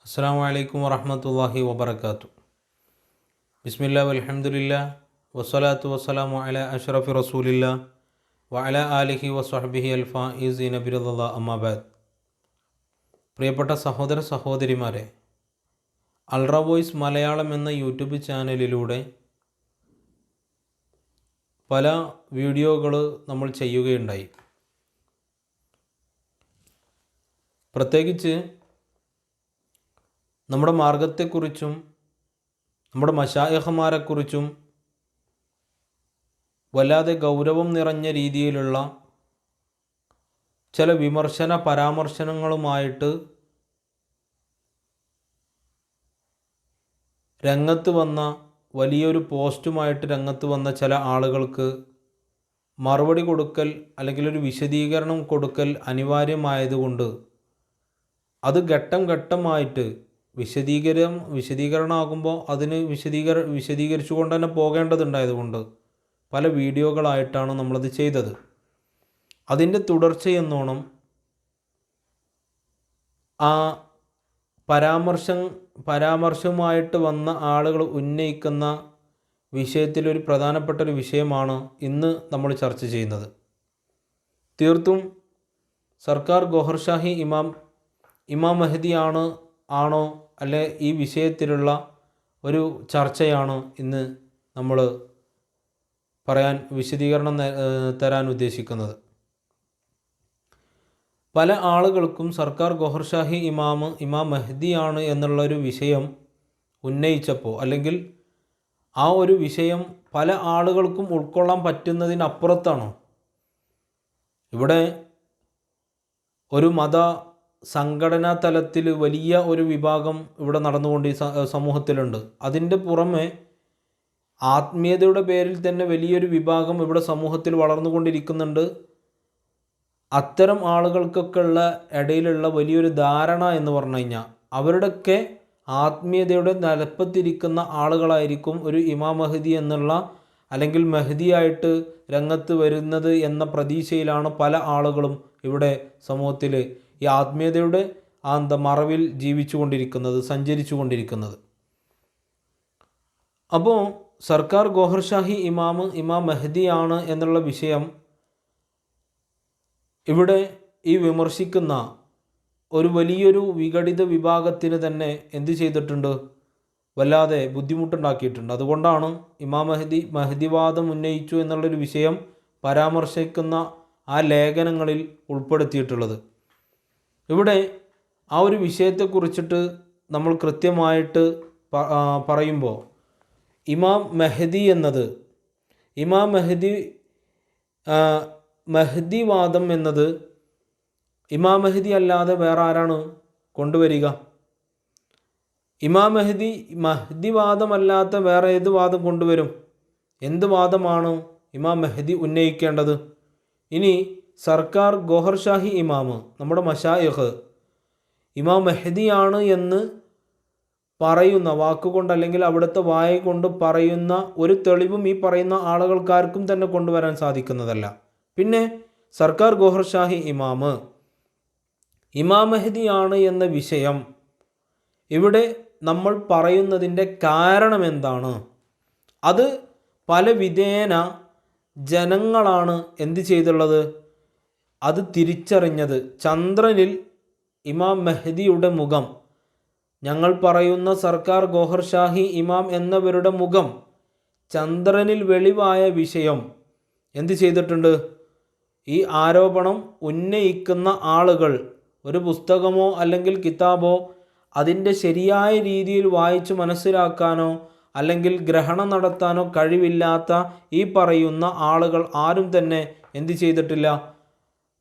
അസ്സലാമു അലൈക്കും വറഹ്മത്തുള്ളാഹി വബറകാതുഹു. ബിസ്മില്ലാ വൽഹംദുലില്ലാ വസ്സലാത്തു വസ്സലാമു അലാ അഷ്റഫി റസൂലില്ലാ വഅലാ ആലിഹി വസ്വഹ്ബിഹി അൽ ഫായിസീന ബിറിദ്വാ അമ്മാ ബഅദ്. പ്രിയപ്പെട്ട സഹോദര സഹോദരിമാരെ, അൾറ വോയിസ് മലയാളം എന്ന യൂട്യൂബ് ചാനലിലൂടെ പല വീഡിയോകൾ നമ്മൾ ചെയ്യുകയുണ്ടായി. പ്രത്യേകിച്ച് നമ്മുടെ മാർഗത്തെക്കുറിച്ചും നമ്മുടെ മശായിഖമാരെക്കുറിച്ചും വല്ലാതെ ഗൗരവം നിറഞ്ഞ രീതിയിലുള്ള ചില വിമർശന പരാമർശനങ്ങളുമായിട്ട് രംഗത്ത് വന്ന വലിയൊരു പോസ്റ്റുമായിട്ട് രംഗത്ത് വന്ന ചില ആളുകൾക്ക് മറുപടി കൊടുക്കൽ അല്ലെങ്കിൽ ഒരു വിശദീകരണം കൊടുക്കൽ അനിവാര്യമായതുകൊണ്ട് അത് ഘട്ടം ഘട്ടമായിട്ട് വിശദീകരണമാകുമ്പോൾ അതിന് വിശദീകരിച്ചുകൊണ്ട് തന്നെ പോകേണ്ടതുണ്ടായതുകൊണ്ട് പല വീഡിയോകളായിട്ടാണ് നമ്മളത് ചെയ്തത്. അതിൻ്റെ തുടർച്ചയെന്നോണം ആ പരാമർശവുമായിട്ട് വന്ന ആളുകൾ ഉന്നയിക്കുന്ന വിഷയത്തിലൊരു പ്രധാനപ്പെട്ട ഒരു വിഷയമാണ് ഇന്ന് നമ്മൾ ചർച്ച ചെയ്യുന്നത്. തീർത്തും സർക്കാർ ഗോഹർഷാഹി ഇമാം മഹ്ദി ആണോ അല്ലെ ഈ വിഷയത്തിലുള്ള ഒരു ചർച്ചയാണ് ഇന്ന് നമ്മൾ വിശദീകരണം തരാൻ ഉദ്ദേശിക്കുന്നത്. പല ആളുകൾക്കും സർക്കാർ ഗോഹർഷാഹി ഇമാം മഹ്ദിയാണ് എന്നുള്ളൊരു വിഷയം ഉന്നയിച്ചപ്പോൾ അല്ലെങ്കിൽ ആ ഒരു വിഷയം പല ആളുകൾക്കും ഉൾക്കൊള്ളാൻ പറ്റുന്നതിനപ്പുറത്താണ്. ഇവിടെ ഒരു സംഘടനാ തലത്തിൽ വലിയ ഒരു വിഭാഗം ഇവിടെ നടന്നുകൊണ്ട് ഈ സമൂഹത്തിലുണ്ട്. അതിൻ്റെ പുറമെ ആത്മീയതയുടെ പേരിൽ തന്നെ വലിയൊരു വിഭാഗം ഇവിടെ സമൂഹത്തിൽ വളർന്നുകൊണ്ടിരിക്കുന്നുണ്ട്. അത്തരം ആളുകൾക്കൊക്കെ ഉള്ള ഇടയിലുള്ള വലിയൊരു ധാരണ എന്ന് പറഞ്ഞു കഴിഞ്ഞാൽ അവരുടെയൊക്കെ ആത്മീയതയുടെ നിലപ്പത്തിരിക്കുന്ന ആളുകളായിരിക്കും ഒരു ഇമാം മഹ്ദി എന്നുള്ള അല്ലെങ്കിൽ മഹ്ദിയായിട്ട് രംഗത്ത് വരുന്നത് എന്ന പ്രതീക്ഷയിലാണ് പല ആളുകളും ഇവിടെ സമൂഹത്തിൽ ഈ ആത്മീയതയുടെ മറവിൽ സഞ്ചരിച്ചു കൊണ്ടിരിക്കുന്നത്. അപ്പോൾ സർക്കാർ ഗോഹർഷാഹി ഇമാം മഹ്ദിയാണ് എന്നുള്ള വിഷയം ഇവിടെ ഈ വിമർശിക്കുന്ന ഒരു വലിയൊരു വിഘടിത വിഭാഗത്തിന് തന്നെ എന്ത് ചെയ്തിട്ടുണ്ട്, വല്ലാതെ ബുദ്ധിമുട്ടുണ്ടാക്കിയിട്ടുണ്ട്. അതുകൊണ്ടാണ് ഇമാം മഹ്ദിവാദം ഉന്നയിച്ചു എന്നുള്ളൊരു വിഷയം പരാമർശിക്കുന്ന ആ ലേഖനങ്ങളിൽ ഉൾപ്പെടുത്തിയിട്ടുള്ളത്. ഇവിടെ ആ ഒരു വിഷയത്തെക്കുറിച്ചിട്ട് നമ്മൾ കൃത്യമായിട്ട് പറയുമ്പോൾ ഇമാം മഹ്ദിവാദം എന്നത് ഇമാം മഹ്ദി അല്ലാതെ വേറെ ആരാണ് കൊണ്ടുവരിക? ഇമാം മഹ്ദിവാദമല്ലാത്ത വേറെ ഏത് വാദം കൊണ്ടുവരും? എന്ത് വാദമാണ് ഇമാം മഹ്ദി ഉന്നയിക്കേണ്ടത്? ഇനി സർക്കാർ ഗോഹർഷാഹി നമ്മുടെ മശായിഖ് ഇമാം മഹ്ദിയാണ് എന്ന് പറയുന്ന വാക്കുകൊണ്ട് അല്ലെങ്കിൽ അവിടുത്തെ വായ കൊണ്ട് പറയുന്ന ഒരു തെളിവും ഈ പറയുന്ന ആളുകൾക്കാർക്കും തന്നെ കൊണ്ടുവരാൻ സാധിക്കുന്നതല്ല. പിന്നെ സർക്കാർ ഗോഹർഷാഹി ഇമാം മഹ്ദിയാണ് എന്ന വിഷയം ഇവിടെ നമ്മൾ പറയുന്നതിൻ്റെ കാരണം എന്താണ്? അത് പല വിധേന ജനങ്ങളാണ് എന്ത് ചെയ്തുള്ളത്, അത് തിരിച്ചറിഞ്ഞത്. ചന്ദ്രനിൽ ഇമാം മഹ്ദിയുടെ മുഖം, ഞങ്ങൾ പറയുന്ന സർക്കാർ ഗോഹർഷാഹി ഇമാം എന്നവരുടെ മുഖം ചന്ദ്രനിൽ വെളിവായ വിഷയം എന്ത് ചെയ്തിട്ടുണ്ട്? ഈ ആരോപണം ഉന്നയിക്കുന്ന ആളുകൾ ഒരു പുസ്തകമോ അല്ലെങ്കിൽ കിതാബോ അതിൻ്റെ ശരിയായ രീതിയിൽ വായിച്ച് മനസ്സിലാക്കാനോ അല്ലെങ്കിൽ ഗ്രഹണം നടത്താനോ കഴിവില്ലാത്ത ഈ പറയുന്ന ആളുകൾ ആരും തന്നെ എന്ത് ചെയ്തിട്ടില്ല,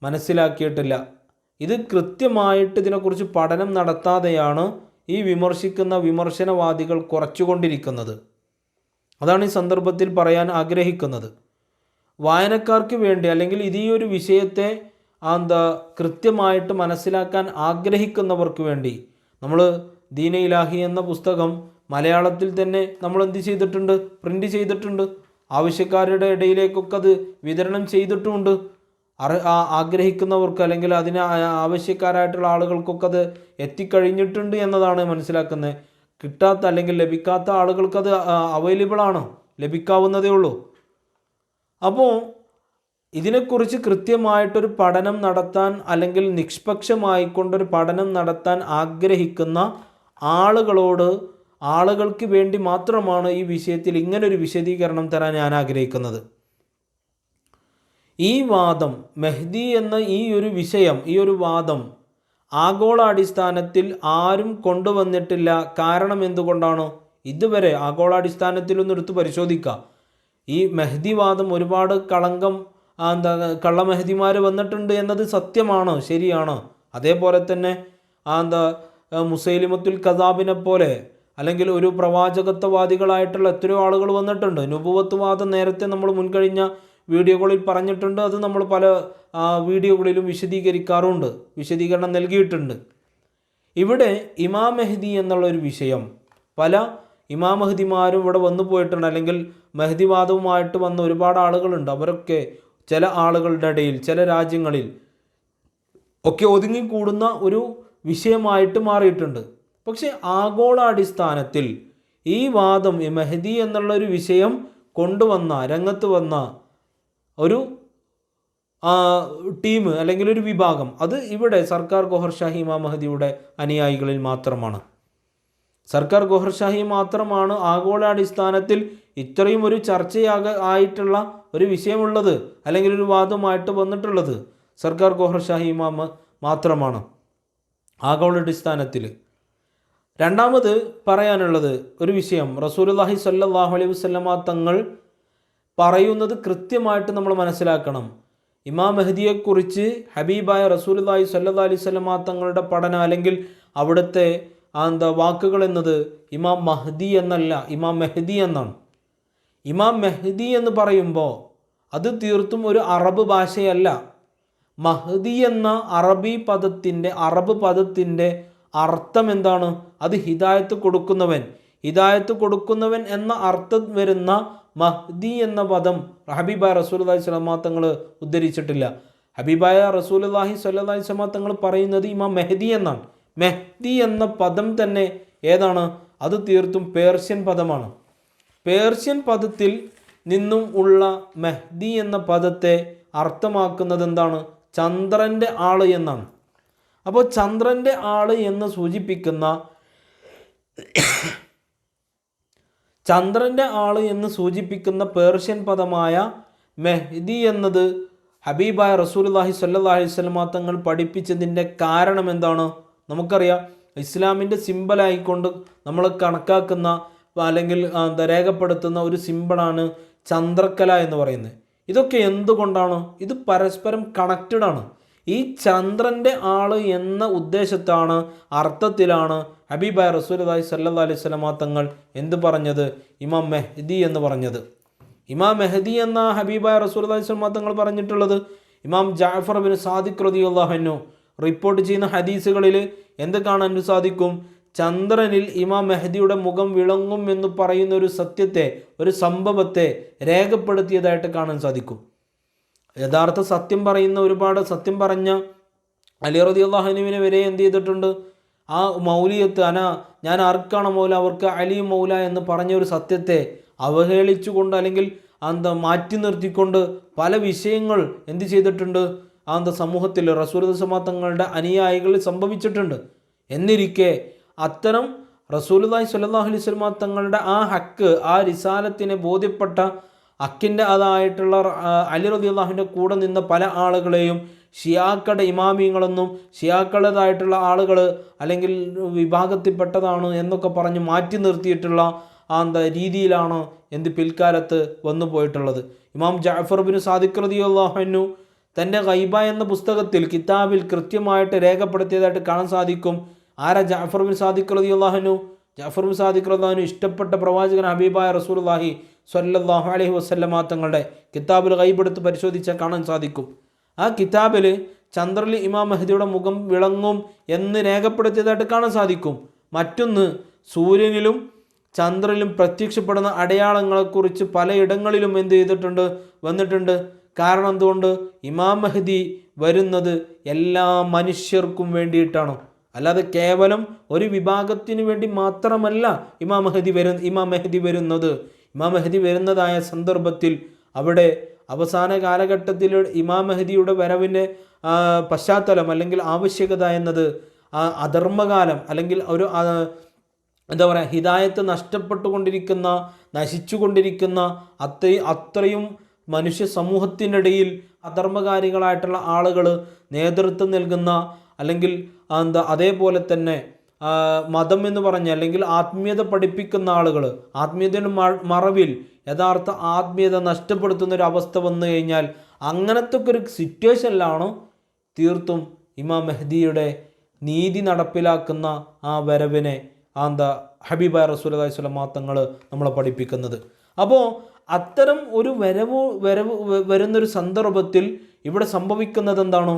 മനസ്സിലാക്കിയിട്ടില്ല. ഇത് കൃത്യമായിട്ട് ഇതിനെക്കുറിച്ച് പഠനം നടത്താതെയാണ് ഈ വിമർശിക്കുന്ന വിമർശനവാദികൾ കുറച്ചുകൊണ്ടിരിക്കുന്നത്. അതാണ് ഈ സന്ദർഭത്തിൽ പറയാൻ ആഗ്രഹിക്കുന്നത്. വായനക്കാർക്ക് വേണ്ടി അല്ലെങ്കിൽ ഈ ഒരു വിഷയത്തെ കൃത്യമായിട്ട് മനസ്സിലാക്കാൻ ആഗ്രഹിക്കുന്നവർക്ക് വേണ്ടി നമ്മൾ ദീന ഇലാഹി എന്ന പുസ്തകം മലയാളത്തിൽ തന്നെ നമ്മൾ എന്ത് ചെയ്തിട്ടുണ്ട്, പ്രിൻ്റ് ചെയ്തിട്ടുണ്ട്. ആവശ്യക്കാരുടെ ഇടയിലേക്കൊക്കെ അത് വിതരണം ചെയ്തിട്ടുമുണ്ട്. ആഗ്രഹിക്കുന്നവർക്ക് അല്ലെങ്കിൽ അതിന് ആവശ്യക്കാരായിട്ടുള്ള ആളുകൾക്കൊക്കെ അത് എത്തിക്കഴിഞ്ഞിട്ടുണ്ട് എന്നതാണ് മനസ്സിലാക്കുന്നത്. കിട്ടാത്ത അല്ലെങ്കിൽ ലഭിക്കാത്ത ആളുകൾക്കത് അവൈലബിൾ ആണ്, ലഭിക്കാവുന്നതേ ഉള്ളൂ. അപ്പോൾ ഇതിനെക്കുറിച്ച് കൃത്യമായിട്ടൊരു പഠനം നടത്താൻ അല്ലെങ്കിൽ നിഷ്പക്ഷമായിക്കൊണ്ടൊരു പഠനം നടത്താൻ ആഗ്രഹിക്കുന്ന ആളുകൾക്ക് വേണ്ടി മാത്രമാണ് ഈ വിഷയത്തിൽ ഇങ്ങനൊരു വിശദീകരണം തരാൻ ഞാൻ ആഗ്രഹിക്കുന്നത്. ഈ വാദം, മെഹ്ദി എന്ന ഈ ഒരു വിഷയം, ഈ ഒരു വാദം ആഗോളാടിസ്ഥാനത്തിൽ ആരും കൊണ്ടുവന്നിട്ടില്ല. കാരണം എന്തുകൊണ്ടാണ്? ഇതുവരെ ആഗോളാടിസ്ഥാനത്തിലൊന്നും എടുത്ത് പരിശോധിക്കുക. ഈ മെഹ്ദി വാദം ഒരുപാട് കള്ള മെഹ്ദിമാർ വന്നിട്ടുണ്ട് എന്നത് സത്യമാണ്, ശരിയാണ്. അതേപോലെ തന്നെ മുസൈലിമത്തുൽ കസാബിനെ പോലെ അല്ലെങ്കിൽ ഒരു പ്രവാചകത്വവാദികളായിട്ടുള്ള എത്രയോ ആളുകൾ വന്നിട്ടുണ്ട്. നുബുവത്ത് വാദം നേരത്തെ നമ്മൾ മുൻകഴിഞ്ഞ വീഡിയോകളിൽ പറഞ്ഞിട്ടുണ്ട്. അത് നമ്മൾ പല വീഡിയോകളിലും വിശദീകരിക്കാറുണ്ട്, വിശദീകരണം നൽകിയിട്ടുണ്ട്. ഇവിടെ ഇമാം മെഹ്ദി എന്നുള്ളൊരു വിഷയം പല ഇമാം മെഹ്ദിമാരും ഇവിടെ വന്നു പോയിട്ടുണ്ട്, അല്ലെങ്കിൽ മെഹ്ദിവാദവുമായിട്ട് വന്ന ഒരുപാട് ആളുകളുണ്ട്. അവരൊക്കെ ചില ആളുകളുടെ ഇടയിൽ ചില രാജ്യങ്ങളിൽ ഒക്കെ ഒതുങ്ങിക്കൂടുന്ന ഒരു വിഷയമായിട്ട് മാറിയിട്ടുണ്ട്. പക്ഷേ ആഗോളാടിസ്ഥാനത്തിൽ ഈ വാദം, ഈ മെഹ്ദി എന്നുള്ളൊരു വിഷയം രംഗത്ത് വന്ന ഒരു ടീം അല്ലെങ്കിൽ ഒരു വിഭാഗം, അത് ഇവിടെ സർക്കാർ ഗോഹർ ഷാഹി ഇമാം മെഹ്ദിയുടെ അനുയായികളിൽ മാത്രമാണ്. സർക്കാർ ഗോഹർ ഷാഹി മാത്രമാണ് ആഗോളാടിസ്ഥാനത്തിൽ ഇത്രയും ഒരു ആയിട്ടുള്ള ഒരു വിഷയമുള്ളത്, അല്ലെങ്കിൽ ഒരു വാദമായിട്ട് വന്നിട്ടുള്ളത് സർക്കാർ ഗോഹർ ഷാഹി ഇമാം മാത്രമാണ് ആഗോളാടിസ്ഥാനത്തിൽ. രണ്ടാമത് പറയാനുള്ളത് ഒരു വിഷയം, റസൂലുള്ളാഹി സ്വല്ലല്ലാഹു അലൈഹി വസല്ലമ തങ്ങൾ പറയുന്നത് കൃത്യമായിട്ട് നമ്മൾ മനസ്സിലാക്കണം. ഇമാം മെഹ്ദിയെക്കുറിച്ച് ഹബീബായ റസൂലുള്ളാഹി സ്വല്ലല്ലാഹു അലൈഹി വസല്ലമ തങ്ങളുടെ പഠനം അല്ലെങ്കിൽ അവിടുത്തെ വാക്കുകൾ എന്നത് ഇമാം മഹ്ദി എന്നല്ല, ഇമാം മെഹ്ദി എന്നാണ്. ഇമാം മെഹ്ദി എന്ന് പറയുമ്പോൾ അത് തീർത്തും ഒരു അറബ് ഭാഷയല്ല. മഹ്ദി എന്ന അറബ് പദത്തിൻ്റെ അർത്ഥം എന്താണ്? അത് ഹിദായത്ത് കൊടുക്കുന്നവൻ എന്ന അർത്ഥം വരുന്ന മഹ്ദി എന്ന പദം ഹബീബായ റസൂലുള്ളാഹി സ്വല്ലല്ലാഹു അലൈഹി വസല്ലം തങ്ങൾ ഉദ്ധരിച്ചിട്ടില്ല. ഹബീബായ റസൂലുള്ളാഹി സ്വല്ലല്ലാഹു അലൈഹി വസല്ലം തങ്ങൾ പറയുന്നത് ഇമാം മെഹ്ദി എന്നാണ്. മെഹ്ദി എന്ന പദം തന്നെ ഏതാണ്? അത് തീർത്തും പേർഷ്യൻ പദമാണ്. പേർഷ്യൻ പദത്തിൽ നിന്നും ഉള്ള മെഹ്ദി എന്ന പദത്തെ അർത്ഥമാക്കുന്നത് എന്താണ്? ചന്ദ്രൻ്റെ ആള് എന്നാണ്. അപ്പോൾ ചന്ദ്രൻ്റെ ആള് എന്ന് സൂചിപ്പിക്കുന്ന പേർഷ്യൻ പദമായ മെഹ്ദി എന്നത് ഹബീബായ റസൂലുള്ളാഹി സ്വല്ലല്ലാഹു അലൈഹി വസല്ലം തങ്ങൾ പഠിപ്പിച്ചതിൻ്റെ കാരണം എന്താണ്? നമുക്കറിയാം, ഇസ്ലാമിൻ്റെ സിമ്പലായിക്കൊണ്ട് നമ്മൾ കണക്കാക്കുന്ന അല്ലെങ്കിൽ രേഖപ്പെടുത്തുന്ന ഒരു സിമ്പിളാണ് ചന്ദ്രക്കല എന്ന് പറയുന്നത്. ഇതൊക്കെ എന്തുകൊണ്ടാണ്? ഇത് പരസ്പരം കണക്റ്റഡ് ആണ്. ഈ ചന്ദ്രൻ്റെ ആള് എന്ന ഉദ്ദേശത്താണ്, അർത്ഥത്തിലാണ് ഹബീബായ റസൂലുള്ളാഹി സ്വല്ലല്ലാഹു അലൈഹി വസല്ലം തങ്ങൾ എന്ത് പറഞ്ഞത്? ഇമാം മെഹ്ദി എന്ന് പറഞ്ഞത്. ഇമാം മെഹ്ദി എന്ന ഹബീബായ റസൂലുള്ളാഹി സ്വല്ലല്ലാഹു അലൈഹി വസല്ലം തങ്ങൾ പറഞ്ഞിട്ടുള്ളത് ഇമാം ജഅഫർ ബിൻ സാദിഖ് റളിയല്ലാഹു അൻഹു റിപ്പോർട്ട് ചെയ്യുന്ന ഹദീസുകളിൽ എന്ത് കാണാൻ സാധിക്കും? ചന്ദ്രനിൽ ഇമാം മെഹ്ദിയുടെ മുഖം വിളങ്ങും എന്ന് പറയുന്ന ഒരു സത്യത്തെ, ഒരു സംഭവത്തെ രേഖപ്പെടുത്തിയതായിട്ട് കാണാൻ സാധിക്കും. യഥാർത്ഥ സത്യം പറയുന്ന, ഒരുപാട് സത്യം പറഞ്ഞ അലി റളിയല്ലാഹു അൻഹുവിനെ വരെ എന്ത് ചെയ്തിട്ടുണ്ട്? ആ മൗലിയത്ത്, ഞാൻ ആർക്കാണ് മൗല, അവർക്ക് അലി മൗല എന്ന് പറഞ്ഞ ഒരു സത്യത്തെ അവഹേളിച്ചുകൊണ്ട് അല്ലെങ്കിൽ മാറ്റി നിർത്തിക്കൊണ്ട് പല വിഷയങ്ങൾ എന്ത് ചെയ്തിട്ടുണ്ട്? സമൂഹത്തിൽ റസൂലുള്ളാഹി സ്വല്ലല്ലാഹു അലൈഹി വസല്ലം തങ്ങളുടെ അനുയായികളിൽ സംഭവിച്ചിട്ടുണ്ട്. എന്നിരിക്കെ അത്തരം റസൂലുള്ളാഹി സ്വല്ലല്ലാഹു അലൈഹി വസല്ലം തങ്ങളുടെ ആ ഹക്ക്, ആ റിസാലത്തിനെ ബോധ്യപ്പെട്ട ഹക്കിൻ്റെ അതായിട്ടുള്ള അലി റളിയല്ലാഹുവിൻ്റെ കൂടെ നിന്ന പല ആളുകളെയും ഷിയാക്കളുടെ ഇമാമിങ്ങളെന്നും ഷിയാക്കളുടേതായിട്ടുള്ള ആളുകൾ അല്ലെങ്കിൽ വിഭാഗത്തിൽപ്പെട്ടതാണ് എന്നൊക്കെ പറഞ്ഞ് മാറ്റി നിർത്തിയിട്ടുള്ള രീതിയിലാണ് പിൽക്കാലത്ത് വന്നു പോയിട്ടുള്ളത്. ഇമാം ജഅഫർ ബിൻ സാദിഖ് റളിയല്ലാഹു അൻഹു തൻ്റെ ഗൈബ എന്ന പുസ്തകത്തിൽ, കിതാബിൽ കൃത്യമായിട്ട് രേഖപ്പെടുത്തിയതായിട്ട് കാണാൻ സാധിക്കും. ആരാ ജഅഫർ ബിൻ സാദിഖ് റളിയല്ലാഹു അൻഹു? ജഅഫർ ബിൻ സാദിഖ് റളിയല്ലാഹു അൻഹു ഇഷ്ടപ്പെട്ട പ്രവാചകൻ ഹബീബായ റസൂലുള്ളാഹി സ്വല്ലല്ലാഹു അലൈഹി വസല്ലം തങ്ങളുടെ കിതാബിൽ ഗൈബ് എടുത്ത് പരിശോധിച്ചാൽ കാണാൻ സാധിക്കും. ആ കിതാബിൽ ചന്ദ്രനിൽ ഇമാം മെഹ്ദിയുടെ മുഖം വിളങ്ങും എന്ന് രേഖപ്പെടുത്തിയതായിട്ട് കാണാൻ സാധിക്കും. മറ്റൊന്ന്, സൂര്യനിലും ചന്ദ്രനിലും പ്രത്യക്ഷപ്പെടുന്ന അടയാളങ്ങളെക്കുറിച്ച് പലയിടങ്ങളിലും എന്ത് ചെയ്തിട്ടുണ്ട്? വന്നിട്ടുണ്ട്. കാരണം എന്തുകൊണ്ട്? ഇമാം മഹ്ദി വരുന്നത് എല്ലാ മനുഷ്യർക്കും വേണ്ടിയിട്ടാണ്, അല്ലാതെ കേവലം ഒരു വിഭാഗത്തിന് വേണ്ടി മാത്രമല്ല ഇമാം മഹ്ദി വരുന്നത്. ഇമാം മഹ്ദി വരുന്നതായ സന്ദർഭത്തിൽ അവിടെ അവസാന കാലഘട്ടത്തിൽ ഇമാം മഹ്ദിയുടെ വരവിൻ്റെ പശ്ചാത്തലം അല്ലെങ്കിൽ ആവശ്യകത എന്നത് അധർമ്മകാലം അല്ലെങ്കിൽ ഒരു എന്താ പറയുക, ഹിദായത്ത് നശിച്ചുകൊണ്ടിരിക്കുന്ന അത്രയും മനുഷ്യ സമൂഹത്തിനിടയിൽ അധർമ്മകാരികളായിട്ടുള്ള ആളുകൾ നേതൃത്വം നൽകുന്ന അല്ലെങ്കിൽ അതേപോലെ തന്നെ മതം എന്ന് പറഞ്ഞ അല്ലെങ്കിൽ ആത്മീയത പഠിപ്പിക്കുന്ന ആളുകൾ ആത്മീയതയുടെ മറവിൽ യഥാർത്ഥ ആത്മീയത നഷ്ടപ്പെടുത്തുന്ന ഒരു അവസ്ഥ വന്നു കഴിഞ്ഞാൽ അങ്ങനത്തെ ഒരു സിറ്റുവേഷനിലാണ് തീർത്തും ഇമാം മെഹ്ദിയുടെ നീതി നടപ്പിലാക്കുന്ന ആ വരവിനെ ഹബീബായ റസൂലുള്ളാഹി സ്വല്ലല്ലാഹു അലൈഹി വസല്ലം തങ്ങൾ നമ്മളെ പഠിപ്പിക്കുന്നത്. അപ്പോൾ അത്തരം ഒരു വരുന്നൊരു സന്ദർഭത്തിൽ ഇവിടെ സംഭവിക്കുന്നത് എന്താണ്?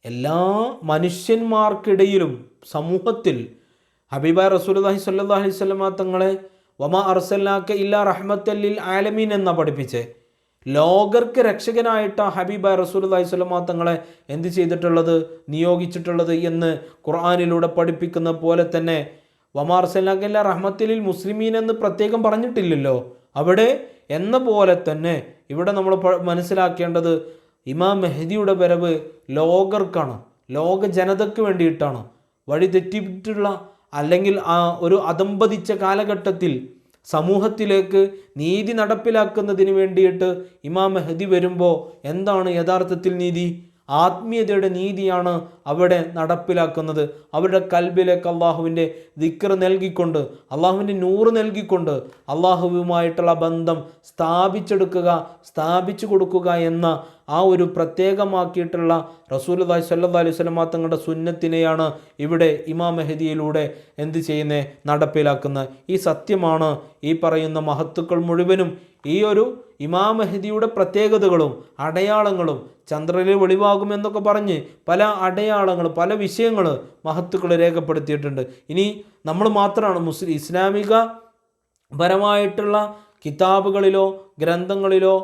എല്ലാ മനുഷ്യന്മാർക്കിടയിലും സമൂഹത്തിൽ ഹബീബായ റസൂലുള്ളാഹി സ്വല്ലല്ലാഹു അലൈഹി വസല്ലം തങ്ങളെ വമാ അർസൽനാക ഇല്ലാ റഹ്മത്തൽ ലിൽ ആലമീൻ എന്നാ പഠിപ്പിച്ചേ. ലോകർക്ക് രക്ഷകനായിട്ട് ഹബീബായ റസൂലുള്ളാഹി സ്വല്ലല്ലാഹു അലൈഹി വസല്ലം തങ്ങളെ എന്ത് ചെയ്തിട്ടുള്ളത്, നിയോഗിച്ചിട്ടുള്ളത് എന്ന് ഖുർആനിലൂടെ പഠിപ്പിക്കുന്ന പോലെ തന്നെ വമാ അർസൽനാക ഇല്ലാ റഹ്മത്തൽ ലിൽ മുസ്ലിമീൻ എന്ന് പ്രത്യേകം പറഞ്ഞിട്ടില്ലല്ലോ അവിടെ. എന്ന പോലെ തന്നെ ഇവിടെ നമ്മൾ മനസ്സിലാക്കേണ്ടത് ഇമാം മെഹ്ദിയുടെ വരവ് ലോകർക്കാണ്, ലോക ജനതയ്ക്ക് വേണ്ടിയിട്ടാണ്. വഴി തെറ്റിയിട്ടുള്ള അല്ലെങ്കിൽ ഒരു അധംപതിച്ച കാലഘട്ടത്തിൽ സമൂഹത്തിലേക്ക് നീതി നടപ്പിലാക്കുന്നതിന് വേണ്ടിയിട്ട് ഇമാം മെഹ്ദി വരുമ്പോൾ എന്താണ് യഥാർത്ഥത്തിൽ നീതി? ആത്മീയതയുടെ നീതിയാണ് അവിടെ നടപ്പിലാക്കുന്നത്. അവരുടെ കൽബിലേക്ക് അള്ളാഹുവിൻ്റെ ദിക്ർ നൽകിക്കൊണ്ട്, അള്ളാഹുവിൻ്റെ നൂറ് നൽകിക്കൊണ്ട് അള്ളാഹുവുമായിട്ടുള്ള ബന്ധം സ്ഥാപിച്ചു കൊടുക്കുക എന്ന ആ ഒരു പ്രത്യേകമാക്കിയിട്ടുള്ള റസൂലുള്ളാഹി സ്വല്ലല്ലാഹു അലൈഹി വസല്ലം തങ്ങളുടെ സുന്നത്തിനെയാണ് ഇവിടെ ഇമാം മെഹ്ദിയിലൂടെ എന്ത് ചെയ്യുന്നത്, നടപ്പിലാക്കുന്നത്. ഈ സത്യമാണ് ഈ പറയുന്ന മഹത്തുക്കൾ മുഴുവനും ഈ ഒരു ഇമാം മെഹ്ദിയുടെ പ്രത്യേകതകളും അടയാളങ്ങളും ചന്ദ്രനിൽ വെളിവാകുമെന്നൊക്കെ പറഞ്ഞ് പല അടയാളങ്ങളും പല വിഷയങ്ങൾ മഹത്തുക്കൾ രേഖപ്പെടുത്തിയിട്ടുണ്ട്. ഇനി നമ്മൾ മാത്രമാണ് ഇസ്ലാമിക പരമായിട്ടുള്ള കിതാബുകളിലോ ഗ്രന്ഥങ്ങളിലോ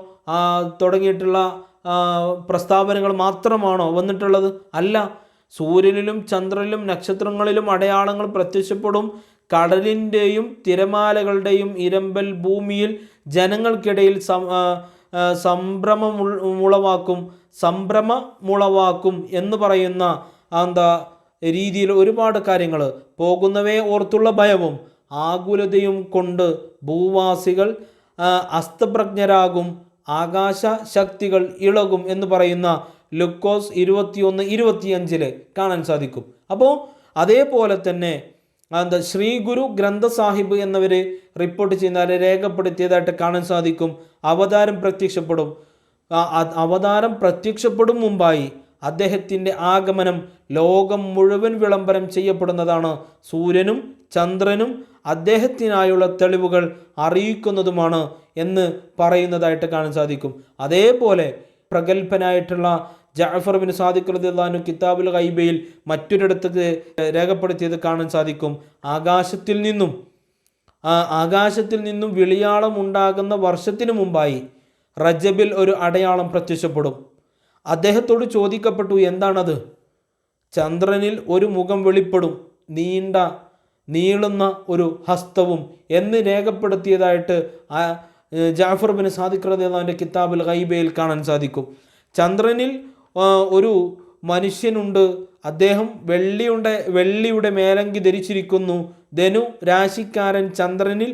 തുടങ്ങിയിട്ടുള്ള പ്രസ്താവനകൾ മാത്രമാണോ വന്നിട്ടുള്ളത്? അല്ല. സൂര്യനിലും ചന്ദ്രനിലും നക്ഷത്രങ്ങളിലും അടയാളങ്ങൾ പ്രത്യക്ഷപ്പെടും. കടലിൻ്റെയും തിരമാലകളുടെയും ഇരമ്പൽ ഭൂമിയിൽ ജനങ്ങൾക്കിടയിൽ സംഭ്രമമുളവാക്കും എന്ന് പറയുന്ന രീതിയിൽ ഒരുപാട് കാര്യങ്ങൾ, പോകുന്നവയെ ഓർത്തുള്ള ഭയവും ആകുലതയും കൊണ്ട് ഭൂവാസികൾ അസ്തപ്രജ്ഞരാകും, ആകാശ ശക്തികൾ ഇളകും എന്ന് പറയുന്ന ലുക്കോസ് 21:25 കാണാൻ സാധിക്കും. അപ്പോൾ അതേപോലെ തന്നെ ശ്രീ ഗുരു ഗ്രന്ഥ സാഹിബ് എന്നിവർ റിപ്പോർട്ട് ചെയ്യുന്ന രേഖപ്പെടുത്തിയതായിട്ട് കാണാൻ സാധിക്കും. അവതാരം പ്രത്യക്ഷപ്പെടും മുമ്പായി അദ്ദേഹത്തിൻ്റെ ആഗമനം ലോകം മുഴുവൻ വിളംബരം ചെയ്യപ്പെടുന്നതാണ്. സൂര്യനും ചന്ദ്രനും അദ്ദേഹത്തിനായുള്ള തെളിവുകൾ അറിയിക്കുന്നതുമാണ് എന്ന് പറയുന്നതായിട്ട് കാണാൻ സാധിക്കും. അതേപോലെ പ്രഗത്ഭനായിട്ടുള്ള ജഅഫർ ബിൻ സാദിഖ് റളിയല്ലാഹു അൻഹു കിതാബുൽ ഗൈബയിൽ മറ്റൊരിടത്ത് രേഖപ്പെടുത്തിയത് കാണാൻ സാധിക്കും. ആകാശത്തിൽ നിന്നും വിളിയാളം ഉണ്ടാകുന്ന വർഷത്തിനു മുമ്പായി റജബിൽ ഒരു അടയാളം പ്രത്യക്ഷപ്പെടും. അദ്ദേഹത്തോട് ചോദിക്കപ്പെട്ടു, എന്താണത്? ചന്ദ്രനിൽ ഒരു മുഖം വെളിപ്പെടും, നീളുന്ന ഒരു ഹസ്തവും എന്ന് രേഖപ്പെടുത്തിയതായിട്ട് ജഅഫർ ബിൻ സാദിഖ് റളിയല്ലാഹു അൻഹു കിതാബുൽ ഗൈബയിൽ കാണാൻ സാധിക്കും. ചന്ദ്രനിൽ ഒരു മനുഷ്യനുണ്ട്, അദ്ദേഹം വെള്ളിയുടെ മേലങ്കി ധരിച്ചിരിക്കുന്നു. ധനു രാശിക്കാരൻ ചന്ദ്രനിൽ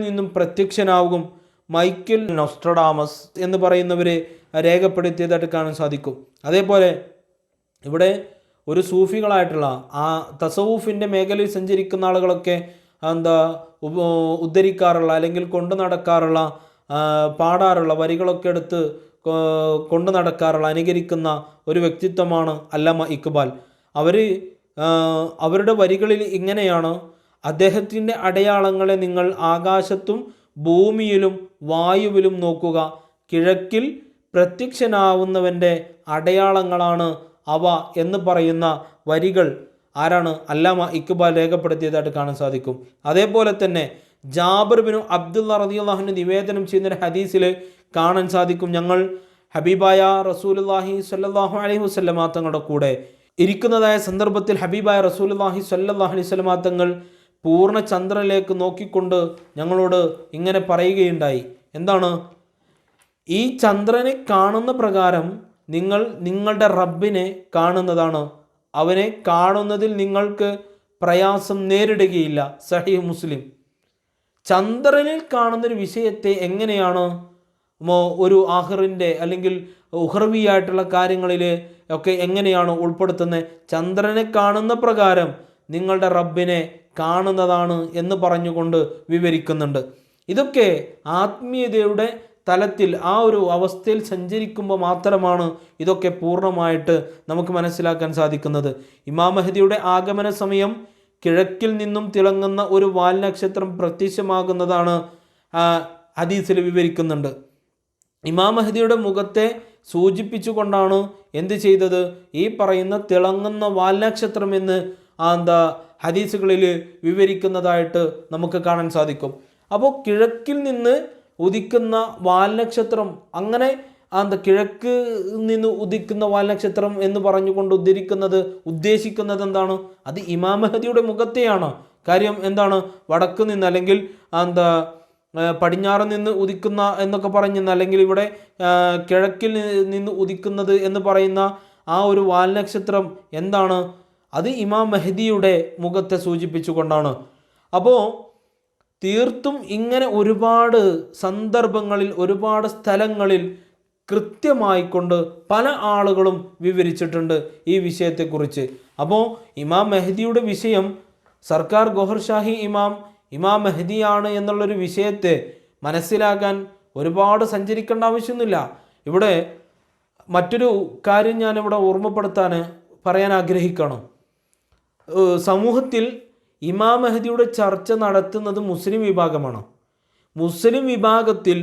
നിന്നും പ്രത്യക്ഷനാകും. മൈക്കിൾ നോസ്ട്രഡാമസ് എന്ന് പറയുന്നവരെ രേഖപ്പെടുത്തിയതായിട്ട് കാണാൻ സാധിക്കും. അതേപോലെ ഇവിടെ ഒരു സൂഫികളായിട്ടുള്ള തസവൂഫിൻ്റെ മേഖലയിൽ സഞ്ചരിക്കുന്ന ആളുകളൊക്കെ ഉദ്ധരിക്കാറുള്ള അല്ലെങ്കിൽ കൊണ്ടു നടക്കാറുള്ള പാടാറുള്ള വരികളൊക്കെ എടുത്ത് കൊണ്ടു നടക്കാറുള്ള അനുകരിക്കുന്ന ഒരു വ്യക്തിത്വമാണ് അല്ലാമ ഇക്ബാൽ. അവരുടെ വരികളിൽ ഇങ്ങനെയാണ്: അദ്ദേഹത്തിൻ്റെ അടയാളങ്ങളെ നിങ്ങൾ ആകാശത്തും ഭൂമിയിലും വായുവിലും നോക്കുക. കിഴക്കിൽ പ്രത്യക്ഷനാവുന്നവൻ്റെ അടയാളങ്ങളാണ് അവ എന്ന് പറയുന്ന വരികൾ ആരാണ്? അല്ലാമ ഇക്ബാൽ രേഖപ്പെടുത്തിയതായിട്ട് കാണാൻ സാധിക്കും. അതേപോലെ തന്നെ ജാബിർ ബിൻ അബ്ദുള്ള റളിയല്ലാഹു അൻഹു നിവേദനം ചെയ്യുന്ന ഒരു ഹദീസിൽ കാണാൻ സാധിക്കും, ഞങ്ങൾ ഹബീബായ റസൂലുള്ളാഹി സ്വല്ലല്ലാഹു അലൈഹി വസല്ലമ തങ്ങളുടെ കൂടെ ഇരിക്കുന്നതായ സന്ദർഭത്തിൽ ഹബീബായ റസൂലുള്ളാഹി സ്വല്ലല്ലാഹു അലൈഹി വസല്ലമ തങ്ങൾ പൂർണ്ണ ചന്ദ്രനിലേക്ക് നോക്കിക്കൊണ്ട് ഞങ്ങളോട് ഇങ്ങനെ പറയുകയുണ്ടായി. എന്താണ്? ഈ ചന്ദ്രനെ കാണുന്ന പ്രകാരം നിങ്ങൾ നിങ്ങളുടെ റബ്ബിനെ കാണുന്നതാണ്. അവനെ കാണുന്നതിൽ നിങ്ങൾക്ക് പ്രയാസം നേരിടുകയില്ല. സഹീഹ് മുസ്ലിം. ചന്ദ്രനിൽ കാണുന്നൊരു വിഷയത്തെ എങ്ങനെയാണ് ഒരു ആഖിറിൻ്റെ അല്ലെങ്കിൽ ഉഖ്റവിയായിട്ടുള്ള കാര്യങ്ങളിൽ ഒക്കെ എങ്ങനെയാണ് ഉൾപ്പെടുത്തുന്നത്? ചന്ദ്രനെ കാണുന്ന പ്രകാരം നിങ്ങളുടെ റബ്ബിനെ കാണുന്നതാണ് എന്ന് പറഞ്ഞുകൊണ്ട് വിവരിക്കുന്നുണ്ട്. ഇതൊക്കെ ആത്മീയതയുടെ തലത്തിൽ ആ ഒരു അവസ്ഥയിൽ സഞ്ചരിക്കുമ്പോൾ മാത്രമാണ് ഇതൊക്കെ പൂർണ്ണമായിട്ട് നമുക്ക് മനസ്സിലാക്കാൻ സാധിക്കുന്നത്. ഇമാം മഹ്ദിയുടെ ആഗമന സമയം കിഴക്കിൽ നിന്നും തിളങ്ങുന്ന ഒരു വാൽനക്ഷത്രം പ്രത്യക്ഷമാകുന്നതാണ് ഹദീസിൽ വിവരിക്കുന്നുണ്ട്. ഇമാം മഹ്ദിയുടെ മുഖത്തെ സൂചിപ്പിച്ചുകൊണ്ടാണ് എന്ത് ചെയ്തത്? ഈ പറയുന്ന തിളങ്ങുന്ന വാൽനക്ഷത്രം എന്ന് ഹദീസുകളിൽ വിവരിക്കുന്നതായിട്ട് നമുക്ക് കാണാൻ സാധിക്കും. അപ്പോൾ കിഴക്കിൽ നിന്ന് ഉദിക്കുന്ന വാൽനക്ഷത്രം, അങ്ങനെ കിഴക്ക് നിന്ന് ഉദിക്കുന്ന വാൽനക്ഷത്രം എന്ന് പറഞ്ഞുകൊണ്ട് ഉദ്ദേശിക്കുന്നത് എന്താണ്? അത് ഇമാം മഹ്ദിയുടെ മുഖത്തെയാണ്. കാര്യം എന്താണ്? വടക്ക് നിന്ന് അല്ലെങ്കിൽ പടിഞ്ഞാറ് നിന്ന് ഉദിക്കുന്ന എന്നൊക്കെ പറഞ്ഞെന്ന്, അല്ലെങ്കിൽ ഇവിടെ കിഴക്കിൽ നിന്ന് ഉദിക്കുന്നത് എന്ന് പറയുന്ന ആ ഒരു വാൽനക്ഷത്രം എന്താണ്? അത് ഇമാം മഹ്ദിയുടെ മുഖത്തെ സൂചിപ്പിച്ചുകൊണ്ടാണ്. അപ്പോൾ തീർത്തും ഇങ്ങനെ ഒരുപാട് സന്ദർഭങ്ങളിൽ ഒരുപാട് സ്ഥലങ്ങളിൽ കൃത്യമായിക്കൊണ്ട് പല ആളുകളും വിവരിച്ചിട്ടുണ്ട് ഈ വിഷയത്തെക്കുറിച്ച്. അപ്പോൾ ഇമാം മഹ്ദിയുടെ വിഷയം സർക്കാർ ഗോഹർ ഷാഹി ഇമാം മഹ്ദിയാണ് എന്നുള്ളൊരു വിഷയത്തെ മനസ്സിലാക്കാൻ ഒരുപാട് സഞ്ചരിക്കേണ്ട ആവശ്യമൊന്നുമില്ല. ഇവിടെ മറ്റൊരു കാര്യം ഞാനിവിടെ പറയാൻ ആഗ്രഹിക്കണം. സമൂഹത്തിൽ ഇമാം മഹ്ദിയുടെ ചർച്ച നടത്തുന്നത് മുസ്ലിം വിഭാഗമാണ്. മുസ്ലിം വിഭാഗത്തിൽ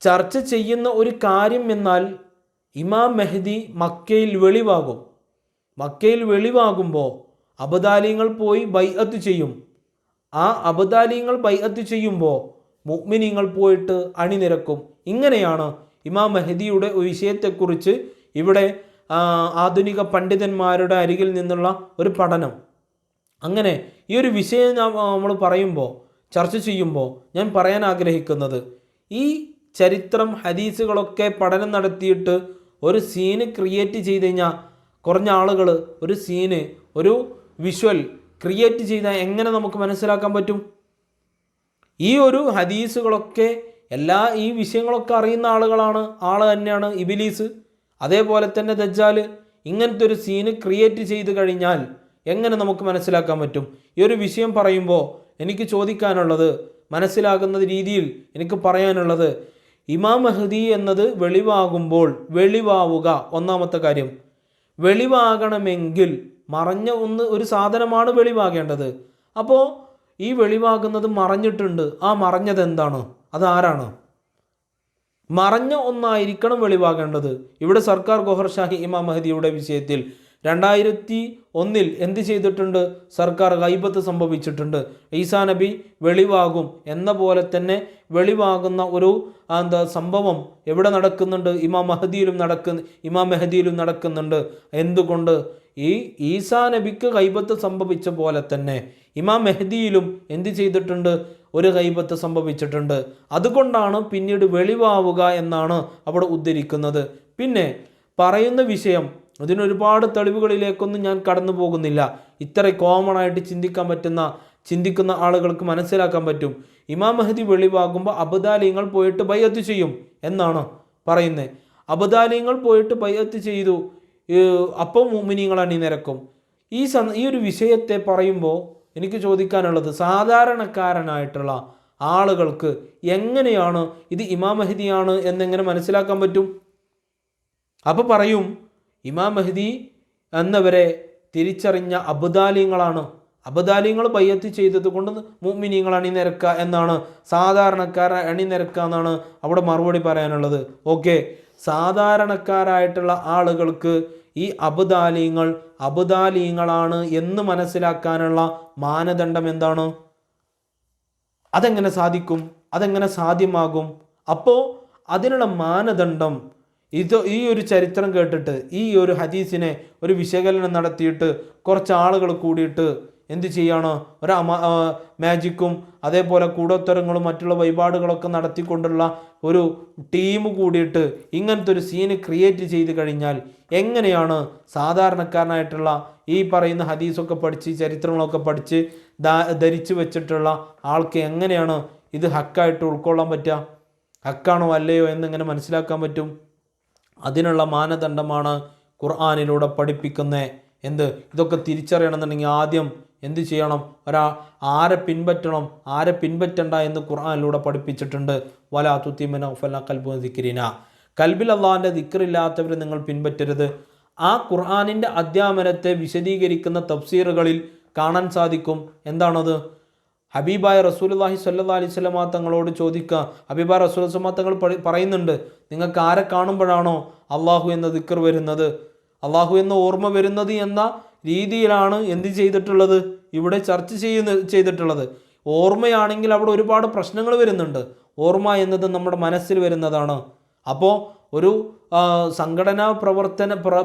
ചർച്ച ചെയ്യുന്ന ഒരു കാര്യം എന്നാൽ ഇമാം മഹ്ദി മക്കയിൽ വെളിവാകും. മക്കയിൽ വെളിവാകുമ്പോൾ അബ്ദാലിങ്ങൾ പോയി ബൈഅത്ത് ചെയ്യും. ആ അബ്ദാലിങ്ങൾ ബൈഅത്ത് ചെയ്യുമ്പോൾ മുഅ്മിനീങ്ങൾ പോയിട്ട് അണിനിരക്കും. ഇങ്ങനെയാണ് ഇമാം മഹ്ദിയുടെ വിഷയത്തെക്കുറിച്ച് ഇവിടെ ആധുനിക പണ്ഡിതന്മാരുടെ അരികിൽ നിന്നുള്ള ഒരു പഠനം. അങ്ങനെ ഈ ഒരു വിഷയം നമ്മൾ ചർച്ച ചെയ്യുമ്പോൾ ഞാൻ പറയാൻ ആഗ്രഹിക്കുന്നത്, ഈ ചരിത്രം ഹദീസുകളൊക്കെ പഠനം നടത്തിയിട്ട് ഒരു സീന് ക്രിയേറ്റ് ചെയ്ത് കഴിഞ്ഞാൽ, കുറഞ്ഞ ആളുകൾ ഒരു വിഷ്വൽ ക്രിയേറ്റ് ചെയ്താൽ എങ്ങനെ നമുക്ക് മനസ്സിലാക്കാൻ പറ്റും? ഈ ഒരു ഹദീസുകളൊക്കെ ഈ വിഷയങ്ങളൊക്കെ അറിയുന്ന ആൾ തന്നെയാണ് ഇബിലീസ്, അതേപോലെ തന്നെ ദജ്ജാൽ. ഇങ്ങനത്തെ ഒരു സീന് ക്രിയേറ്റ് ചെയ്ത് കഴിഞ്ഞാൽ എങ്ങനെ നമുക്ക് മനസ്സിലാക്കാൻ പറ്റും? ഈ ഒരു വിഷയം പറയുമ്പോൾ എനിക്ക് ചോദിക്കാനുള്ളത്, മനസ്സിലാകുന്ന രീതിയിൽ എനിക്ക് പറയാനുള്ളത്, ഇമാം മഹ്ദി എന്നത് വെളിവാവുക. ഒന്നാമത്തെ കാര്യം, വെളിവാകണമെങ്കിൽ മറഞ്ഞ ഒരു സാധനമാണ് വെളിവാകേണ്ടത്. അപ്പോൾ ഈ വെളിവാകുന്നത് മറഞ്ഞിട്ടുണ്ട്. ആ മറഞ്ഞത് എന്താണ്? അതാരാണ്? മറഞ്ഞ ഒന്നായിരിക്കണം വെളിവാകേണ്ടത്. ഇവിടെ സർക്കാർ ഗോഹർ ഷാഹി ഇമാം മഹ്ദിയുടെ വിഷയത്തിൽ 2001 എന്ത് ചെയ്തിട്ടുണ്ട്? സർക്കാർ ഗൈബത്ത് സംഭവിച്ചിട്ടുണ്ട്. ഈസാ നബി വെളിവാകും എന്ന പോലെ തന്നെ വെളിവാകുന്ന ഒരു സംഭവം എവിടെ നടക്കുന്നുണ്ട്? ഇമാം മഹ്ദിയിലും നടക്കുന്നുണ്ട്. എന്തുകൊണ്ട്? ഈ ഈസാ നബിക്ക് ഗൈബത്ത് സംഭവിച്ച പോലെ തന്നെ ഇമാം മഹ്ദിയിലും എന്ത് ചെയ്തിട്ടുണ്ട്? ഒരു ഗൈബത്ത് സംഭവിച്ചിട്ടുണ്ട്. അതുകൊണ്ടാണ് പിന്നീട് വെളിവാവുക എന്നാണ് അവിടെ ഉദ്ധരിക്കുന്നത്. പിന്നെ പറയുന്ന വിഷയം, ഇതിനൊരുപാട് തെളിവുകളിലേക്കൊന്നും ഞാൻ കടന്നു പോകുന്നില്ല. ഇത്ര കോമൺ ആയിട്ട് ചിന്തിക്കുന്ന ആളുകൾക്ക് മനസ്സിലാക്കാൻ പറ്റും. ഇമാം മഹ്ദി വെളിവാകുമ്പോൾ അബ്ദാലിങ്ങൾ പോയിട്ട് ബൈഅത്ത് ചെയ്യും എന്നാണ് പറയുന്നത്. അബ്ദാലിങ്ങൾ പോയിട്ട് ബൈഅത്ത് ചെയ്തു, അപ്പം മുഅ്മിനീങ്ങൾ അണിനിരക്കും. ഈ ഒരു വിഷയത്തെ പറയുമ്പോൾ എനിക്ക് ചോദിക്കാനുള്ളത്, സാധാരണക്കാരനായിട്ടുള്ള ആളുകൾക്ക് എങ്ങനെയാണ് ഇത് ഇമാം മഹ്ദിയാണ് എന്നെങ്ങനെ മനസ്സിലാക്കാൻ പറ്റും? അപ്പോൾ പറയും, ഇമാം മഹ്ദി എന്നവരെ തിരിച്ചറിഞ്ഞ അബ്ദാലിങ്ങൾ ബൈഅത്ത് ചെയ്തത് കൊണ്ട് മുഅ്മിനീങ്ങൾ അണിനിരക്കുക എന്നാണ്, സാധാരണക്കാരെ അണിനിരക്കുക എന്നാണ് അവിടെ മറുപടി പറയാനുള്ളത്. ഓക്കെ, സാധാരണക്കാരായിട്ടുള്ള ആളുകൾക്ക് ഈ അബ്ദാലിങ്ങളാണ് എന്ന് മനസ്സിലാക്കാനുള്ള മാനദണ്ഡം എന്താണ്? അതെങ്ങനെ സാധിക്കും? അതെങ്ങനെ സാധ്യമാകും? അപ്പോൾ അതിനുള്ള മാനദണ്ഡം ഈ ഒരു ചരിത്രം കേട്ടിട്ട്, ഈ ഒരു ഹദീസിനെ ഒരു വിശകലനം നടത്തിയിട്ട് കുറച്ച് ആളുകൾ കൂടിയിട്ട് എന്ത് ചെയ്യാണ്, മാജിക്കും അതേപോലെ കൂടോത്തരങ്ങളും മറ്റുള്ള വഴിപാടുകളൊക്കെ നടത്തിക്കൊണ്ടുള്ള ഒരു ടീം കൂടിയിട്ട് ഇങ്ങനത്തെ ഒരു സീന് ക്രിയേറ്റ് ചെയ്ത് കഴിഞ്ഞാൽ എങ്ങനെയാണ് സാധാരണക്കാരനായിട്ടുള്ള ഈ പറയുന്ന ഹദീസൊക്കെ പഠിച്ച് ചരിത്രങ്ങളൊക്കെ പഠിച്ച് ധരിച്ചു വെച്ചിട്ടുള്ള ആൾക്ക് എങ്ങനെയാണ് ഇത് ഹക്കായിട്ട് ഉൾക്കൊള്ളാൻ പറ്റുക? ഹക്കാണോ അല്ലയോ എന്നിങ്ങനെ മനസ്സിലാക്കാൻ പറ്റും? അതിനുള്ള മാനദണ്ഡമാണ് ഖുർആനിലൂടെ പഠിപ്പിക്കുന്നത്. ഇതൊക്കെ തിരിച്ചറിയണമെന്നുണ്ടെങ്കിൽ ആദ്യം എന്ത് ചെയ്യണം? ആരെ പിൻപറ്റണം, ആരെ പിൻപറ്റണ്ട എന്ന് ഖുർആനിലൂടെ പഠിപ്പിച്ചിട്ടുണ്ട്. വലാ തുതിമന ഫല ഖൽബു ദിക്രിന, കൽബിൽ അള്ളാഹിൻ്റെ ദിക്റില്ലാത്തവരെ നിങ്ങൾ പിൻപറ്റരുത്. ആ ഖുർആനിൻ്റെ അധ്യാപനത്തെ വിശദീകരിക്കുന്ന തഫ്സീറുകളിൽ കാണാൻ സാധിക്കും. എന്താണത്? ഹബീബായ റസൂലുള്ളാഹി സ്വല്ലല്ലാഹി അലൈഹി വസല്ലമ തങ്ങളോട് ചോദിക്കുക. ഹബീബായ റസൂലുള്ളാഹി സ്വല്ലല്ലാഹി തങ്ങൾ പറയുന്നുണ്ട്, നിങ്ങൾക്ക് ആരെ കാണുമ്പോഴാണോ അള്ളാഹു എന്ന ദിക്ർ വരുന്നത്, അള്ളാഹു എന്ന ഓർമ്മ വരുന്നത് എന്ന രീതിയിലാണ് എന്ത് ചെയ്തിട്ടുള്ളത്, ഇവിടെ ചർച്ച ചെയ്തിട്ടുള്ളത്. ഓർമ്മയാണെങ്കിൽ അവിടെ ഒരുപാട് പ്രശ്നങ്ങൾ വരുന്നുണ്ട്. ഓർമ്മ എന്നത് നമ്മുടെ മനസ്സിൽ വരുന്നതാണ്. അപ്പോൾ ഒരു സംഘടനാ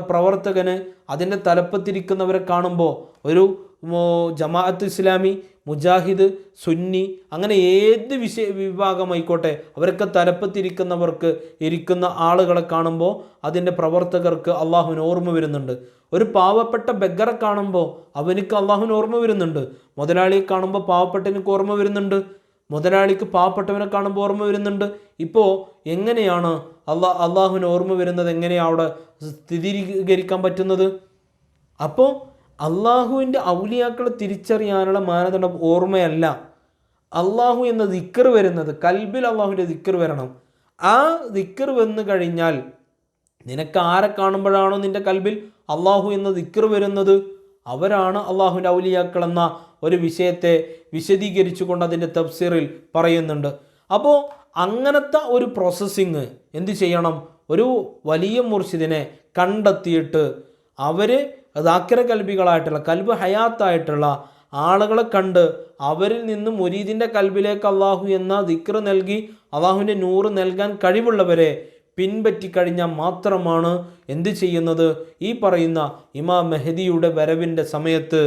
പ്രവർത്തകന് അതിൻ്റെ തലപ്പത്തിരിക്കുന്നവരെ കാണുമ്പോൾ ഒരു ജമാഅത്ത് ഇസ്ലാമി, മുജാഹിദ്, സുന്നി, അങ്ങനെ ഏത് വിഭാഗമായിക്കോട്ടെ അവരൊക്കെ തലപ്പത്തിരിക്കുന്നവർക്ക് ഇരിക്കുന്ന ആളുകളെ കാണുമ്പോൾ അതിൻ്റെ പ്രവർത്തകർക്ക് അള്ളാഹുവിന് ഓർമ്മ വരുന്നുണ്ട്. ഒരു പാവപ്പെട്ട ബെഗറെ കാണുമ്പോൾ അവനിക്ക് അള്ളാഹുവിന് ഓർമ്മ വരുന്നുണ്ട്. മുതലാളിയെ കാണുമ്പോൾ പാവപ്പെട്ടവനക്ക് ഓർമ്മ വരുന്നുണ്ട്. മുതലാളിക്ക് പാവപ്പെട്ടവനെ കാണുമ്പോൾ ഓർമ്മ വരുന്നുണ്ട്. ഇപ്പോൾ എങ്ങനെയാണ് അള്ളാഹുവിന് ഓർമ്മ വരുന്നത്, എങ്ങനെയാണ് അവിടെ സ്ഥിരീകരിക്കാൻ പറ്റുന്നത്? അപ്പോൾ അള്ളാഹുവിൻ്റെ ഔലിയാക്കളെ തിരിച്ചറിയാനുള്ള മാനദണ്ഡം ഓർമ്മയല്ല, അള്ളാഹു എന്ന ദിക്ർ വരുന്നത്. കൽബിൽ അള്ളാഹുവിൻ്റെ ദിക്ർ വരണം. ആ ദിക്ർ വന്നു കഴിഞ്ഞാൽ നിനക്ക് ആരെ കാണുമ്പോഴാണോ നിൻ്റെ കൽബിൽ അള്ളാഹു എന്ന ദിക്ർ വരുന്നത്, അവരാണ് അള്ളാഹുവിൻ്റെ ഔലിയാക്കൾ എന്ന ഒരു വിഷയത്തെ വിശദീകരിച്ചുകൊണ്ട് അതിൻ്റെ തഫ്സീറിൽ പറയുന്നുണ്ട്. അപ്പോൾ അങ്ങനത്തെ ഒരു പ്രോസസ്സിങ് എന്ത് ചെയ്യണം? ഒരു വലിയ മുർഷിദിനെ കണ്ടെത്തിയിട്ട് അവർ ദാക്കിറ കൽബികളായിട്ടുള്ള, കൽബ് ഹയാത്തായിട്ടുള്ള ആളുകളെ കണ്ട് അവരിൽ നിന്ന് മുരീദിൻ്റെ കൽബിലേക്ക് അള്ളാഹു എന്ന ദിക്ർ നൽകി അള്ളാഹുവിൻ്റെ നൂറ് നൽകാൻ കഴിവുള്ളവരെ പിൻപറ്റിക്കഴിഞ്ഞാൽ മാത്രമാണ് എന്ത് ചെയ്യുന്നത്? ഈ പറയുന്ന ഇമാം മെഹദിയുടെ വരവിൻ്റെ സമയത്ത്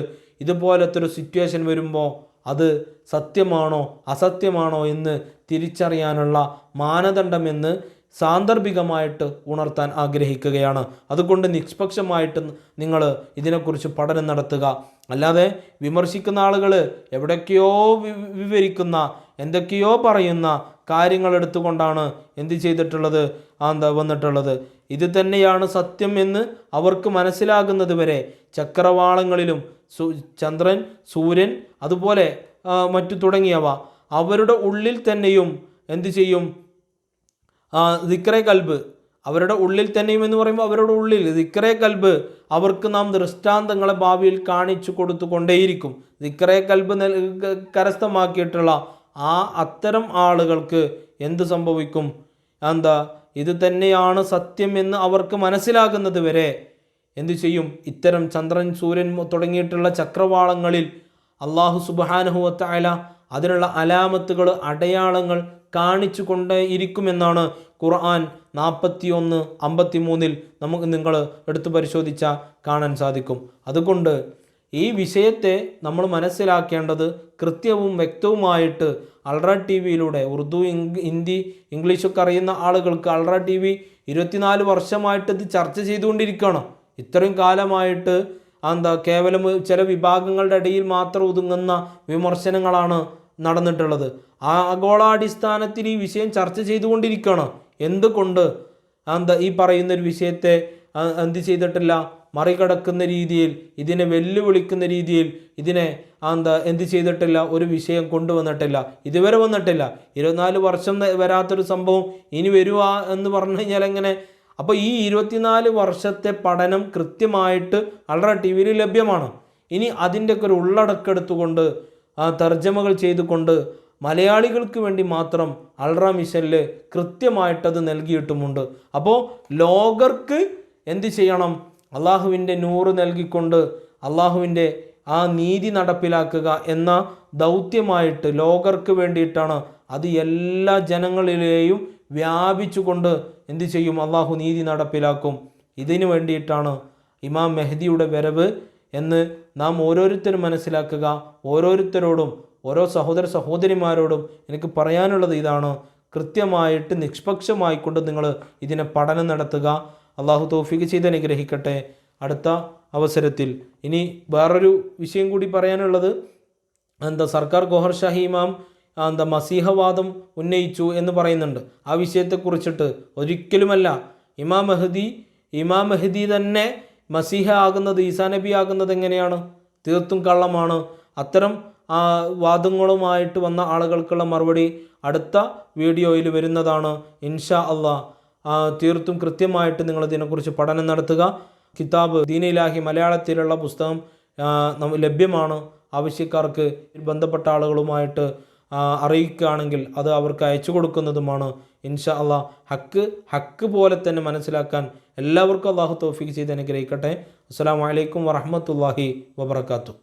ഇതുപോലത്തെ ഒരു സിറ്റുവേഷൻ വരുമ്പോൾ അത് സത്യമാണോ അസത്യമാണോ എന്ന് തിരിച്ചറിയാനുള്ള മാനദണ്ഡമെന്ന് സാന്ദർഭികമായിട്ട് ഉണർത്താൻ ആഗ്രഹിക്കുകയാണ്. അതുകൊണ്ട് നിഷ്പക്ഷമായിട്ട് നിങ്ങൾ ഇതിനെക്കുറിച്ച് പഠനം നടത്തുക. അല്ലാതെ വിമർശിക്കുന്ന ആളുകൾ എവിടേക്കോ വിവരിക്കുന്ന, എന്തൊക്കെയോ പറയുന്ന കാര്യങ്ങൾ എടുത്തുകൊണ്ടാണ് എന്ത് ചെയ്തിട്ടുള്ളത്, വന്നിട്ടുള്ളത്. ഇത് തന്നെയാണ് സത്യം എന്ന് അവർക്ക് മനസ്സിലാകുന്നത് വരെ ചക്രവാളങ്ങളിലും ചന്ദ്രൻ, സൂര്യൻ, അതുപോലെ മറ്റു തുടങ്ങിയവ അവരുടെ ഉള്ളിൽ തന്നെയും എന്ത് ചെയ്യും? ദിക്റെ കൽബ് അവരുടെ ഉള്ളിൽ തന്നെയും എന്ന് പറയുമ്പോൾ അവരുടെ ഉള്ളിൽ ദിക്റെ കൽബ് അവർക്ക് നാം ദൃഷ്ടാന്തങ്ങളെ ഭാവിയിൽ കാണിച്ചു കൊടുത്തുകൊണ്ടേയിരിക്കും. ദിക്റെ കൽബ് കരസ്ഥമാക്കിയിട്ടുള്ള അത്തരം ആളുകൾക്ക് എന്ത് സംഭവിക്കും? ഇത് തന്നെയാണ് സത്യം എന്ന് അവർക്ക് മനസ്സിലാകുന്നത് വരെ എന്തു ചെയ്യും? ഇത്തരം ചന്ദ്രൻ, സൂര്യൻ തുടങ്ങിയിട്ടുള്ള ചക്രവാളങ്ങളിൽ അള്ളാഹു സുബ്ഹാനഹു വ തആല അതിനുള്ള അലാമത്തുകൾ, അടയാളങ്ങൾ കാണിച്ചു കൊണ്ടേ ഇരിക്കുമെന്നാണ് ഖുർആൻ 41:53 നിങ്ങൾ എടുത്തു പരിശോധിച്ചാൽ കാണാൻ സാധിക്കും. അതുകൊണ്ട് ഈ വിഷയത്തെ നമ്മൾ മനസ്സിലാക്കേണ്ടത് കൃത്യവും വ്യക്തവുമായിട്ട് അൾട്രാ ടി വിയിലൂടെ, ഉറുദു, ഹിന്ദി, ഇംഗ്ലീഷൊക്കെ അറിയുന്ന ആളുകൾക്ക് അൾട്രാ ടി വി 24 വർഷമായിട്ട് ഇത് ചർച്ച ചെയ്തുകൊണ്ടിരിക്കുകയാണ്. ഇത്രയും കാലമായിട്ട് കേവലം ചില വിഭാഗങ്ങളുടെ ഇടയിൽ മാത്രം ഒതുങ്ങുന്ന വിമർശനങ്ങളാണ് നടന്നിട്ടുള്ളത്. ആഗോളാടിസ്ഥാനത്തിൽ ഈ വിഷയം ചർച്ച ചെയ്തുകൊണ്ടിരിക്കുകയാണ്. എന്തുകൊണ്ട് ഈ പറയുന്നൊരു വിഷയത്തെ എന്ത് ചെയ്തിട്ടില്ല? മറികടക്കുന്ന രീതിയിൽ, ഇതിനെ വെല്ലുവിളിക്കുന്ന രീതിയിൽ ഇതിനെ എന്ത് ചെയ്തിട്ടില്ല? ഒരു വിഷയം കൊണ്ടുവന്നിട്ടില്ല, ഇതുവരെ വന്നിട്ടില്ല. 24 വർഷം വരാത്തൊരു സംഭവം ഇനി വരുക എന്ന് പറഞ്ഞു കഴിഞ്ഞാൽ എങ്ങനെ? അപ്പോൾ ഈ 24 വർഷത്തെ പഠനം കൃത്യമായിട്ട് അൾട്രാ ടി വിയിൽ ലഭ്യമാണ്. ഇനി അതിൻ്റെയൊക്കെ ഒരു ഉള്ളടക്കെടുത്തുകൊണ്ട് തർജ്ജമകൾ ചെയ്തുകൊണ്ട് മലയാളികൾക്ക് വേണ്ടി മാത്രം അൾട്രാ മിഷനിൽ കൃത്യമായിട്ടത് നൽകിയിട്ടുമുണ്ട്. അപ്പോൾ ലോകർക്ക് എന്ത് ചെയ്യണം? അള്ളാഹുവിൻ്റെ നൂറ് നൽകിക്കൊണ്ട്, അള്ളാഹുവിൻ്റെ ആ നീതി നടപ്പിലാക്കുക എന്ന ദൗത്യമായിട്ട് ലോകർക്ക് വേണ്ടിയിട്ടാണ്. അത് എല്ലാ ജനങ്ങളിലെയും വ്യാപിച്ചുകൊണ്ട് എന്തു ചെയ്യും? അള്ളാഹു നീതി നടപ്പിലാക്കും. ഇതിനു വേണ്ടിയിട്ടാണ് ഇമാം മെഹദിയുടെ വരവ് എന്ന് നാം ഓരോരുത്തരും മനസ്സിലാക്കുക. ഓരോരുത്തരോടും, ഓരോ സഹോദര സഹോദരിമാരോടും എനിക്ക് പറയാനുള്ളത് ഇതാണ്: കൃത്യമായിട്ട് നിഷ്പക്ഷമായിക്കൊണ്ട് നിങ്ങൾ ഇതിനെ പഠനം നടത്തുക. അള്ളാഹു തൗഫീഖ് ചെയ്ത് അനുഗ്രഹിക്കട്ടെ. അടുത്ത അവസരത്തിൽ ഇനി വേറൊരു വിഷയം കൂടി പറയാനുള്ളത്, സർക്കാർ ഗോഹർ ഷാഹി ഇമാം മസീഹവാദം ഉന്നയിച്ചു എന്ന് പറയുന്നുണ്ട്. ആ വിഷയത്തെക്കുറിച്ചിട്ട് ഒരിക്കലുമല്ല. ഇമാം മെഹദി തന്നെ മസീഹ ആകുന്നത്, ഈസാ നബി ആകുന്നത് എങ്ങനെയാണ്? തീർത്തും കള്ളമാണ്. അത്തരം വാദങ്ങളുമായിട്ട് വന്ന ആളുകൾക്കുള്ള മറുപടി അടുത്ത വീഡിയോയിൽ വരുന്നതാണ് ഇൻഷാ അള്ളാഹ്. തീർത്തും കൃത്യമായിട്ട് നിങ്ങൾ ഇതിനെക്കുറിച്ച് പഠനം നടത്തുക. കിതാബ് ദീൻ ഇലാഹി മലയാളത്തിലുള്ള പുസ്തകം ലഭ്യമാണ്. ആവശ്യക്കാർക്ക് ബന്ധപ്പെട്ട ആളുകളുമായിട്ട് അറിയിക്കുകയാണെങ്കിൽ അത് അവർക്ക് അയച്ചു കൊടുക്കുന്നതുമാണ്. ഇൻഷാ അള്ളാഹ് ഹക്ക് പോലെ തന്നെ മനസ്സിലാക്കാൻ എല്ലാവർക്കും അള്ളാഹു തൗഫീഖ് ചെയ്ത് അനുഗ്രഹിക്കട്ടെ. അസ്സലാമു അലൈക്കും വറഹ്മത്തുള്ളാഹി വബറകാതുഹു.